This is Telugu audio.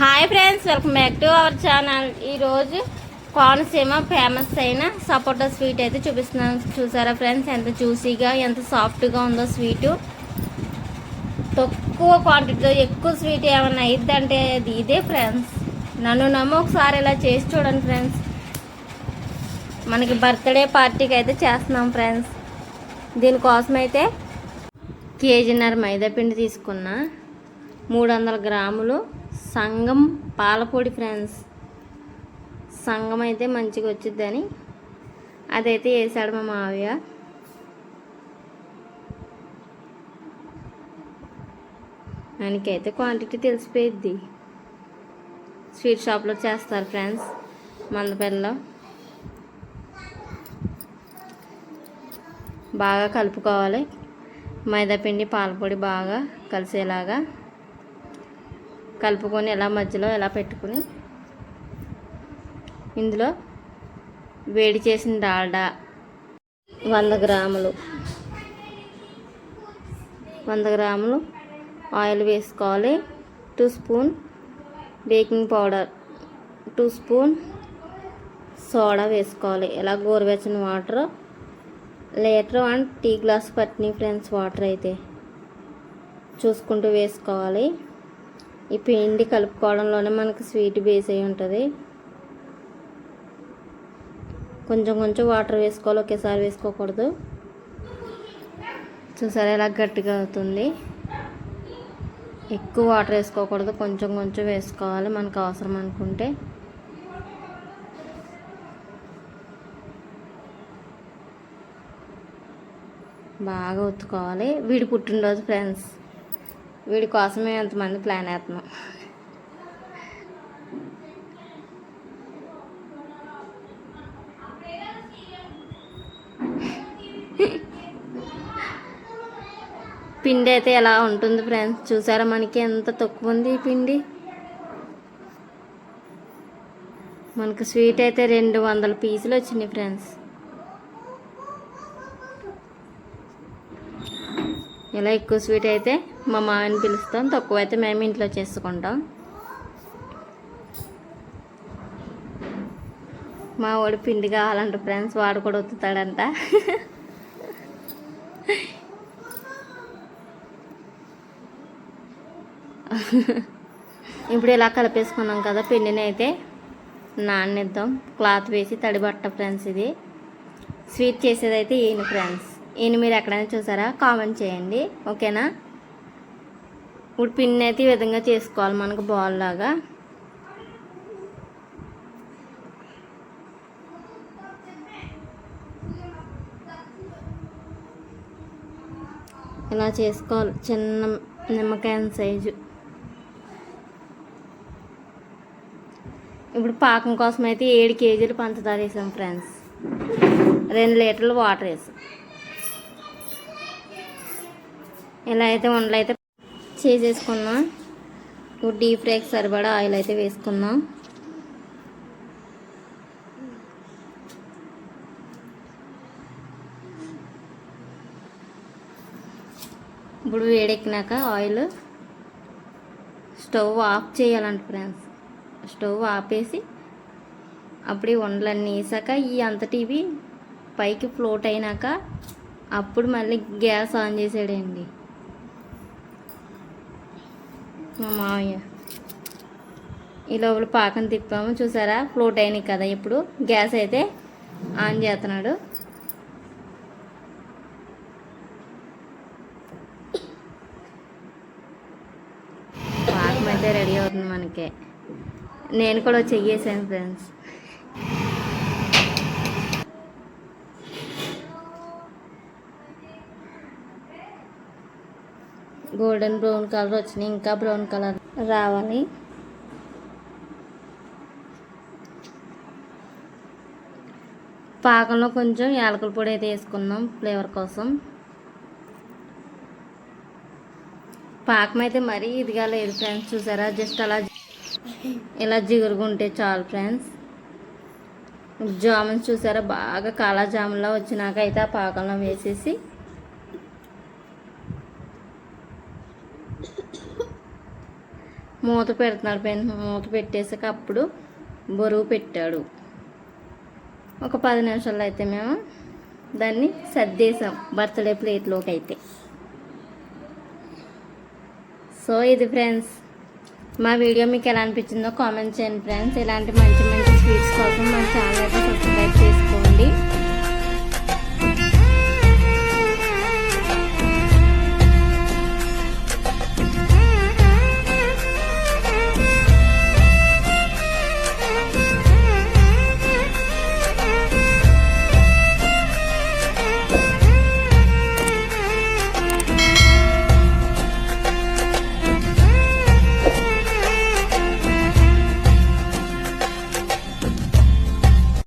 Hi friends, welcome back to our channel. ఈరోజు కోనసీమ ఫేమస్ అయిన సపోటా స్వీట్ అయితే చూపిస్తున్నాను. చూసారా ఫ్రెండ్స్, ఎంత జ్యూసీగా ఎంత సాఫ్ట్గా ఉందో స్వీటు. తక్కువ క్వాంటిటీతో ఎక్కువ స్వీట్ ఏమైనా అయిద్దంటే అది ఇదే ఫ్రెండ్స్. నన్ను నమ్మ ఒకసారి ఇలా చేసి చూడండి ఫ్రెండ్స్. మనకి బర్త్డే పార్టీకి అయితే చేస్తున్నాం ఫ్రెండ్స్. దీనికోసం అయితే కేజీన్నర మైదాపిండి తీసుకున్నా, 300 గ్రాములు సంగం పాలపొడి ఫ్రెండ్స్. సంగం అయితే మంచిగా వచ్చిద్దని అదైతే వేసాడు మా మావయ్య. ఆయనకైతే క్వాంటిటీ తెలిసిపోయిద్ది. స్వీట్ షాప్లో చేస్తారు ఫ్రెండ్స్, మందపల్లిలో. బాగా కలుపుకోవాలి. మైదాపిండి పాలపొడి బాగా కలిసేలాగా కలుపుకొని ఇలా మధ్యలో ఇలా పెట్టుకుని ఇందులో వేడి చేసిన డాల్డా 100 గ్రాములు 100 గ్రాములు ఆయిల్ వేసుకోవాలి. 2 spoon baking powder, 2 spoon soda వేసుకోవాలి. ఇలా గోరువెచ్చని వాటర్ లీటర్ 1 టీ గ్లాస్ పట్టినాయి ఫ్రెండ్స్. వాటర్ అయితే చూసుకుంటూ వేసుకోవాలి. ఈ పిండి కలుపుకోవడంలోనే మనకి స్వీట్ బేస్ అయి ఉంటుంది. కొంచెం కొంచెం వాటర్ వేసుకోవాలి, ఒకేసారి వేసుకోకూడదు. చూసారా ఎలా గట్టిగా అవుతుంది. ఎక్కువ వాటర్ వేసుకోకూడదు, కొంచెం కొంచెం వేసుకోవాలి మనకు అవసరం అనుకుంటే. బాగా ఒత్తుకోవాలి. వీడి పుట్టినరోజు ఫ్రెండ్స్, వీడి కోసమే ఎంతమంది ప్లాన్ వేస్తున్నాం. పిండి అయితే ఎలా ఉంటుంది ఫ్రెండ్స్. చూసారా మనకి ఎంత తక్కువ ఉంది ఈ పిండి. మనకు స్వీట్ అయితే 200 పీసులు వచ్చినాయి ఫ్రెండ్స్. ఇలా ఎక్కువ స్వీట్ అయితే మా మామని పిలుస్తాం, తక్కువ అయితే మేము ఇంట్లో చేసుకుంటాం. మా వాడు పిండి కావాలంట ఫ్రెండ్స్, వాడు కూడా ఒత్తుతాడంట. ఇప్పుడు ఇలా కలిపేసుకున్నాం కదా, పిండిని అయితే నాననిద్దాం. క్లాత్ వేసి తడిబట్ట ఫ్రెండ్స్. ఇది స్వీట్ చేసేదైతే ఈయన ఫ్రెండ్స్. ఈయన మీరు ఎక్కడైనా చూసారా కామెంట్ చేయండి, ఓకేనా. ఇప్పుడు పిండి అయితే ఈ విధంగా చేసుకోవాలి మనకు బాల్ లాగా. ఇలా చేసుకోవాలి, చిన్న నిమ్మకాయ సైజు. ఇప్పుడు పాకం కోసం అయితే 7 కేజీలు పంచదార వేసాం ఫ్రెండ్స్. 2 లీటర్లు వాటర్ వేసాం. ఇలా అయితే వంటలు అయితే చేసేసుకున్నాం. ఇప్పుడు డీప్ ఫ్రైకి సరిపడా ఆయిల్ అయితే వేసుకున్నాం. ఇప్పుడు వేడెక్కినాక ఆయిల్ స్టవ్ ఆఫ్ చేయాలంట ఫ్రెండ్స్. స్టవ్ ఆపేసి అప్పుడు ఈ వంటలన్నీ వేసాక ఈ అంతటివి పైకి ఫ్లోట్ అయినాక అప్పుడు మళ్ళీ గ్యాస్ ఆన్ చేసాడండి మా మావయ్య. ఈ లోపల పాకం తిప్పాము, చూసారా ఫ్లోట్ అయినాయి కదా. ఇప్పుడు గ్యాస్ అయితే ఆన్ చేస్తున్నాడు. పాకం అయితే రెడీ అవుతుంది మనకి. నేను కూడా చెయ్యేసాను ఫ్రెండ్స్. గోల్డెన్ బ్రౌన్ కలర్ వచ్చినాయి, ఇంకా బ్రౌన్ కలర్ రావాలి. పాకంలో కొంచెం యాలకుల పొడి అయితే వేసుకున్నాం ఫ్లేవర్ కోసం. పాకం అయితే మరీ ఇదిగా లేదు ఫ్రెండ్స్. చూసారా జస్ట్ అలా ఇలా జిగురుగుంటే చాలు ఫ్రెండ్స్. జామున్ చూసారా బాగా కాలా జామున్లా వచ్చినాక అయితే ఆ పాకంలో వేసేసి మూత పెడుతున్నాడు ఫ్రెండ్స్. మూత పెట్టేసాక అప్పుడు బరువు పెట్టాడు. ఒక 10 నిమిషాల్లో అయితే మేము దాన్ని సర్దేశాం బర్త్డే ప్లేట్లోకి అయితే. సో ఇది ఫ్రెండ్స్, మా వీడియో మీకు ఎలా అనిపించిందో కామెంట్ చేయండి ఫ్రెండ్స్. ఇలాంటి మంచి మంచి స్వీట్స్ కోసం మా ఛానల్ అయితే సబ్స్క్రైబ్ చేసుకోండి.